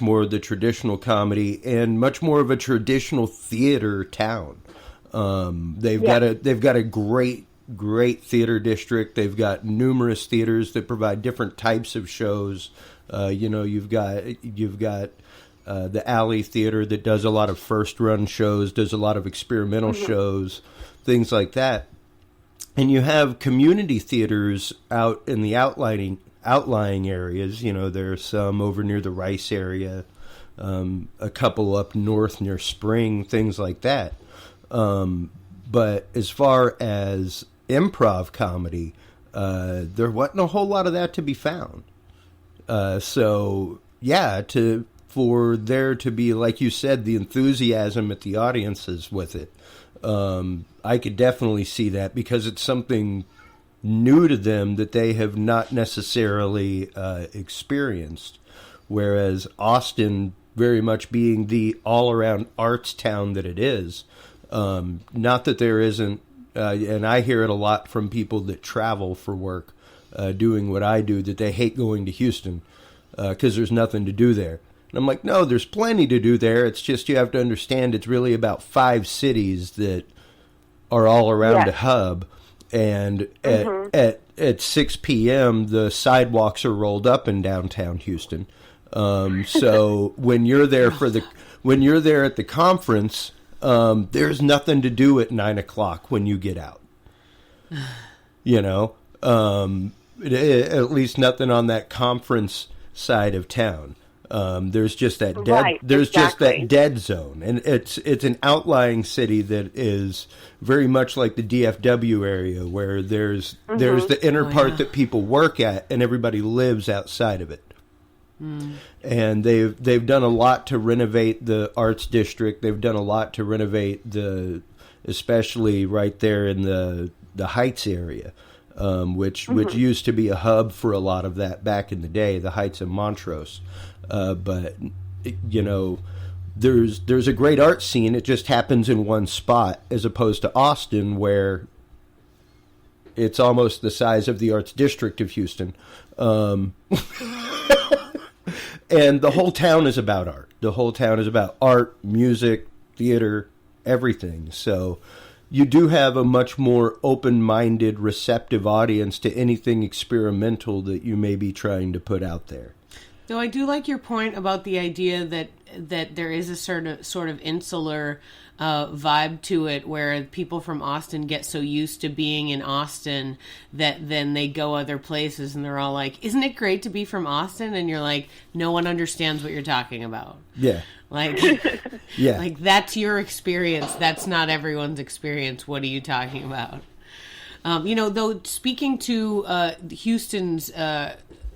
more of the traditional comedy and much more of a traditional theater town. They've got a great theater district. They've got numerous theaters that provide different types of shows. You've got the Alley Theater that does a lot of first run shows, does a lot of experimental shows, things like that. And you have community theaters out in the outlying areas. There's some over near the Rice area, a couple up north near Spring, things like that. But as far as improv comedy, there wasn't a whole lot of that to be found. For there to be, like you said, the enthusiasm at the audiences with it, I could definitely see that because it's something new to them that they have not necessarily experienced. Whereas Austin, very much being the all-around arts town that it is, not that there isn't, and I hear it a lot from people that travel for work, doing what I do, that they hate going to Houston because there's nothing to do there. And I'm like, no, there's plenty to do there. It's just you have to understand it's really about 5 cities that are all around a hub. And at 6 p.m., the sidewalks are rolled up in downtown Houston. So when you're there at the conference, there's nothing to do at 9 o'clock when you get out. At least nothing on that conference side of town. There's just that dead zone, and it's an outlying city that is very much like the DFW area, where there's the inner part that people work at, and everybody lives outside of it. And they've done a lot to renovate the arts district. They've done a lot to renovate especially right there in the Heights area, which used to be a hub for a lot of that back in the day, the Heights of Montrose. But there's a great art scene. It just happens in one spot, as opposed to Austin, where it's almost the size of the arts district of Houston. And the whole town is about art. The whole town is about art, music, theater, everything. So you do have a much more open-minded, receptive audience to anything experimental that you may be trying to put out there. Though I do like your point about the idea that there is a sort of insular vibe to it, where people from Austin get so used to being in Austin that then they go other places and they're all like, "Isn't it great to be from Austin?" And you're like, "No one understands what you're talking about." Yeah. Like, yeah. Like, that's your experience. That's not everyone's experience. What are you talking about? Though speaking to Houston's,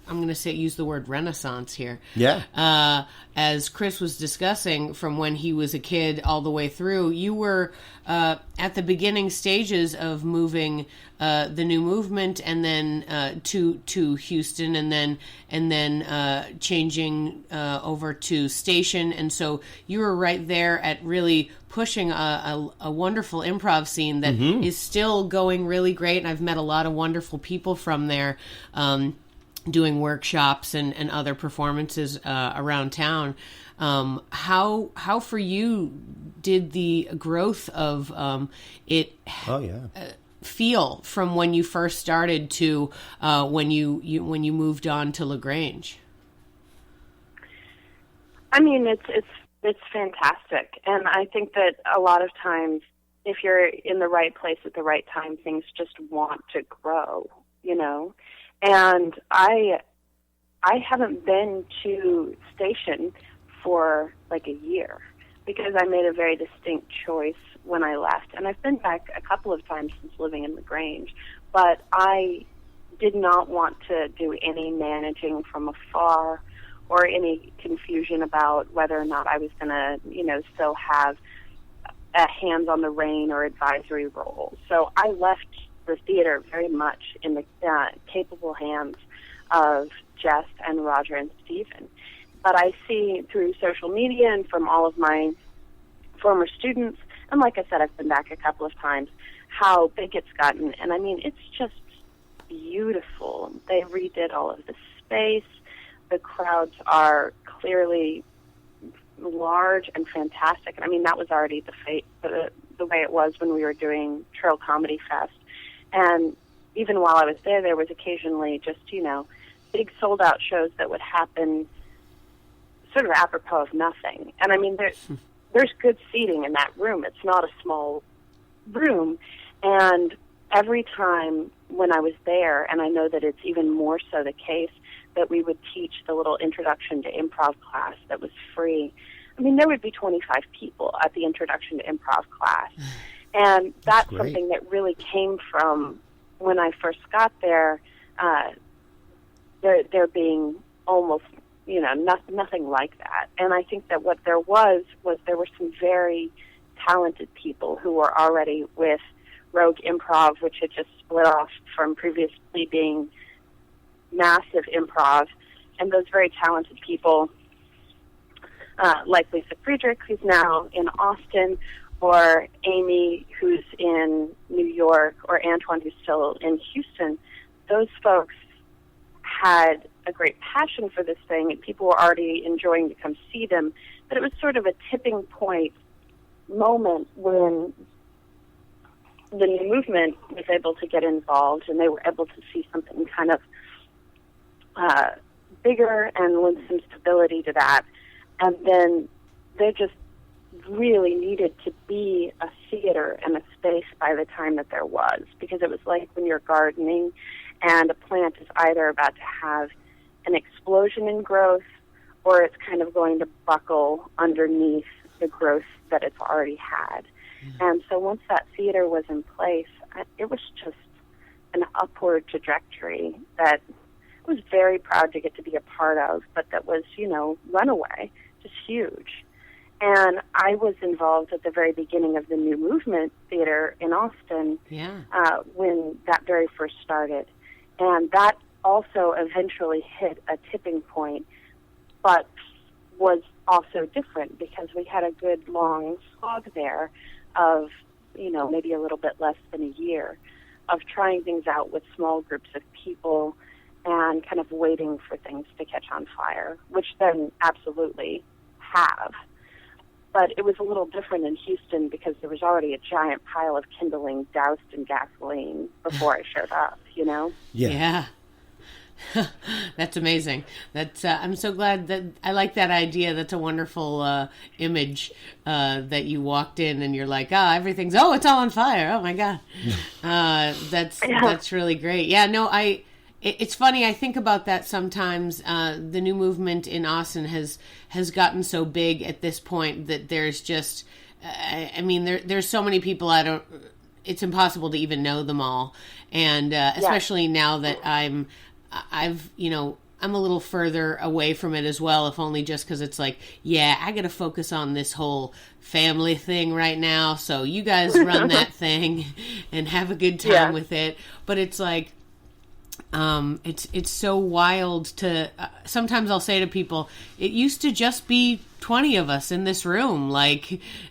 I'm going to use the word renaissance here. Yeah. As Chris was discussing, from when he was a kid all the way through, you were at the beginning stages of moving the new movement, and then to Houston, and then changing over to Station, and so you were right there at really pushing a wonderful improv scene that is still going really great, and I've met a lot of wonderful people from there. Doing workshops and other performances around town. How for you did the growth of it feel from when you first started to when you moved on to LaGrange? I mean, it's fantastic, and I think that a lot of times, if you're in the right place at the right time, things just want to grow, And I haven't been to Station for like a year because I made a very distinct choice when I left. And I've been back a couple of times since living in LaGrange, but I did not want to do any managing from afar or any confusion about whether or not I was going to, still have a hands on the rein or advisory role. So I left the theater very much in the capable hands of Jess and Roger and Stephen. But I see through social media and from all of my former students, and like I said, I've been back a couple of times, how big it's gotten. And I mean, it's just beautiful. They redid all of the space. The crowds are clearly large and fantastic. And I mean, that was already the way it was when we were doing Trail Comedy Fest. And even while I was there was occasionally just, big sold-out shows that would happen sort of apropos of nothing. And I mean, there's good seating in that room. It's not a small room. And every time when I was there, and I know that it's even more so the case, that we would teach the little introduction to improv class that was free. I mean, there would be 25 people at the introduction to improv class. And that's something that really came from when I first got there, there being almost, nothing like that. And I think that what there was there were some very talented people who were already with Rogue Improv, which had just split off from previously being massive improv. And those very talented people, like Lisa Friedrich, who's now in Austin, or Amy, who's in New York, or Antoine, who's still in Houston, those folks had a great passion for this thing, and people were already enjoying to come see them. But it was sort of a tipping point moment when the new movement was able to get involved, and they were able to see something kind of bigger and lend some stability to that. And then there just really needed to be a theater and a space by the time that there was, because it was like when you're gardening and a plant is either about to have an explosion in growth or it's kind of going to buckle underneath the growth that it's already had. Mm-hmm. And so once that theater was in place, it was just an upward trajectory that I was very proud to get to be a part of, but that was, runaway, just huge. And I was involved at the very beginning of the New Movement Theater in Austin when that very first started. And that also eventually hit a tipping point, but was also different because we had a good long slog there of, maybe a little bit less than a year of trying things out with small groups of people and kind of waiting for things to catch on fire, which then absolutely have. But it was a little different in Houston because there was already a giant pile of kindling doused in gasoline before I showed up, Yeah. That's amazing. That's I'm so glad that I like that idea. That's a wonderful image that you walked in and you're like, everything's it's all on fire. Oh my God. That's really great. Yeah, no, it's funny. I think about that sometimes. The new movement in Austin has gotten so big at this point that there's just, there's so many people. It's impossible to even know them all, and especially now that I'm a little further away from it as well. If only just because it's like, I got to focus on this whole family thing right now. So you guys run that thing and have a good time with it. But it's like. It's so wild to sometimes I'll say to people, it used to just be 20 of us in this room,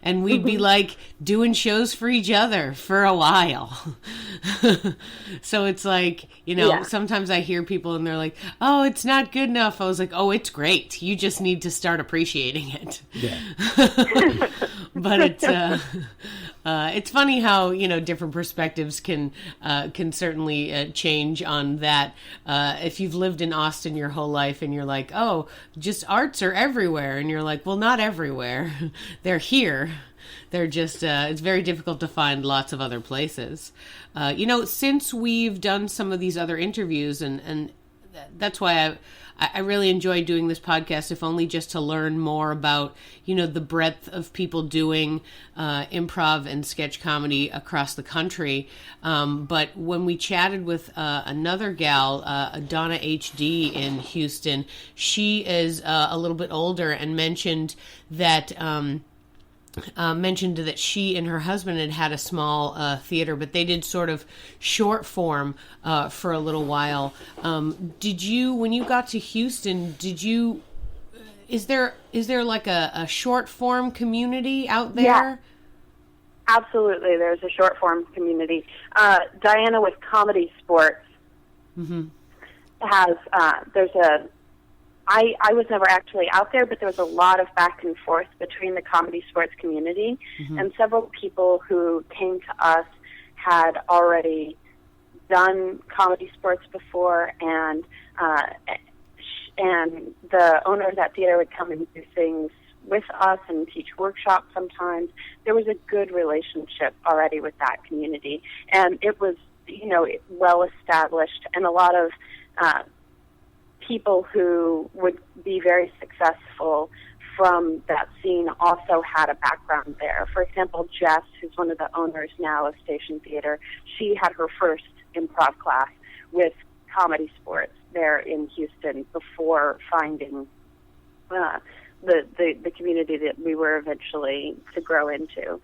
and we'd be doing shows for each other for a while. So it's sometimes I hear people and they're like, oh, it's not good enough. I was like, oh, it's great. You just need to start appreciating it. Yeah. But it's funny how, different perspectives can certainly change on that. If you've lived in Austin your whole life and you're like, oh, just arts are everywhere. And you're like, well, not everywhere. They're here. They're just, it's very difficult to find lots of other places. Since we've done some of these other interviews, and that's why I really enjoy doing this podcast, if only just to learn more about, the breadth of people doing improv and sketch comedy across the country. But when we chatted with another gal, Donna HD in Houston, she is a little bit older and mentioned that she and her husband had a small theater, but they did sort of short form for a little while. Did you, when you got to Houston, is there like a short form community out there? Yeah, absolutely. There's a short form community. Diana with Comedy Sports has, there's I was never actually out there, but there was a lot of back and forth between the comedy sports community, and several people who came to us had already done comedy sports before, and the owner of that theater would come and do things with us and teach workshops sometimes. There was a good relationship already with that community, and it was, well established, and a lot of people who would be very successful from that scene also had a background there. For example, Jess, who's one of the owners now of Station Theater, she had her first improv class with comedy sports there in Houston before finding the community that we were eventually to grow into.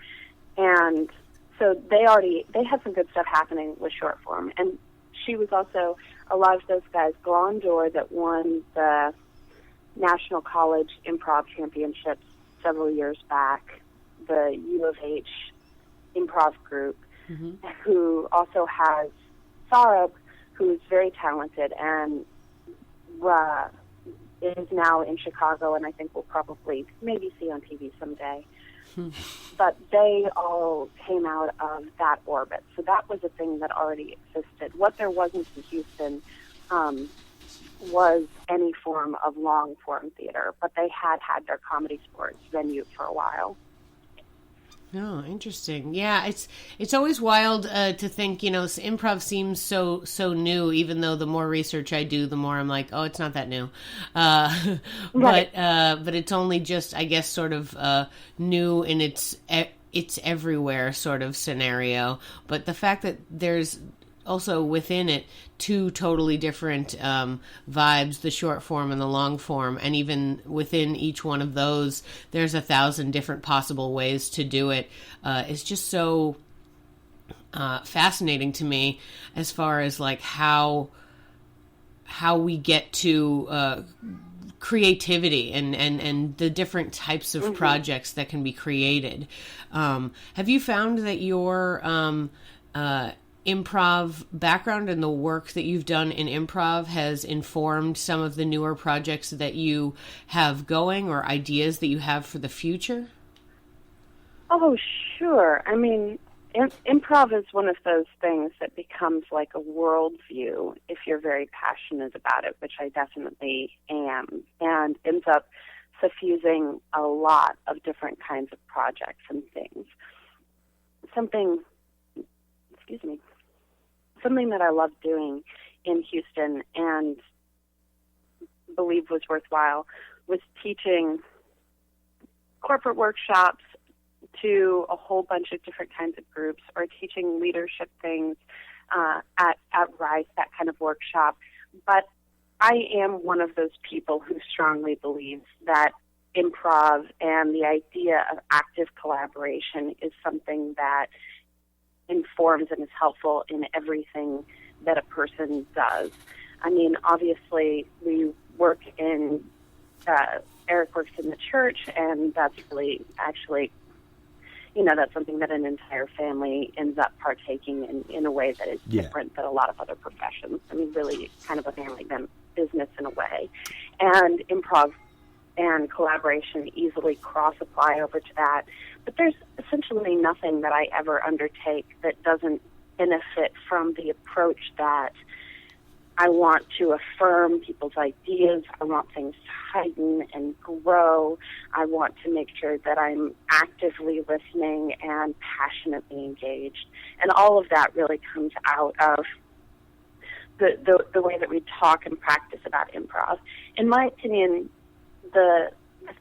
And so they had some good stuff happening with short form. And she was also, a lot of those guys, Glondor, that won the National College Improv Championships several years back, the U of H improv group, who also has Sarab, who's very talented and is now in Chicago, and I think we'll probably maybe see on TV someday. But they all came out of that orbit. So that was a thing that already existed. What there wasn't in Houston was any form of long-form theater, but they had their comedy sports venue for a while. Oh, interesting. Yeah, it's always wild to think, improv seems so new, even though the more research I do, the more I'm like, oh, it's not that new. Right. But it's only just, I guess, sort of new in its everywhere sort of scenario. But the fact that there's also within it two totally different vibes, the short form and the long form, and even within each one of those there's 1,000 different possible ways to do it. It's just so fascinating to me as far as like how we get to creativity and the different types of projects that can be created. Have you found that your improv background and the work that you've done in improv has informed some of the newer projects that you have going or ideas that you have for the future? Oh, sure. I mean, improv is one of those things that becomes like a worldview if you're very passionate about it, which I definitely am, and ends up suffusing a lot of different kinds of projects and things. Something that I loved doing in Houston and believed was worthwhile was teaching corporate workshops to a whole bunch of different kinds of groups, or teaching leadership things at Rice, that kind of workshop. But I am one of those people who strongly believes that improv and the idea of active collaboration is something that informs and is helpful in everything that a person does. I mean, obviously, we work in, Eric works in the church, and that's really actually, that's something that an entire family ends up partaking in a way that is different than a lot of other professions. I mean, really kind of a family business in a way. And improv and collaboration easily cross-apply over to that. But there's essentially nothing that I ever undertake that doesn't benefit from the approach that I want to affirm people's ideas. I want things to heighten and grow. I want to make sure that I'm actively listening and passionately engaged. And all of that really comes out of the way that we talk and practice about improv. In my opinion, the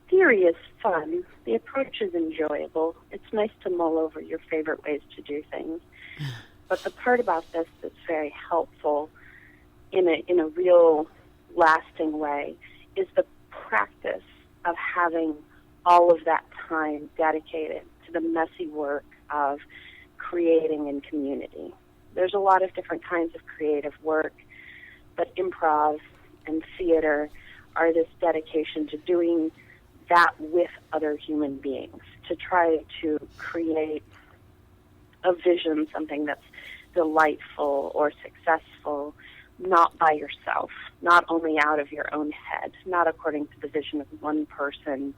theory is fun. The approach is enjoyable. It's nice to mull over your favorite ways to do things. But the part about this that's very helpful in a real lasting way is the practice of having all of that time dedicated to the messy work of creating in community. There's a lot of different kinds of creative work, but improv and theater are this dedication to doing that with other human beings, to try to create a vision, something that's delightful or successful, not by yourself, not only out of your own head, not according to the vision of one person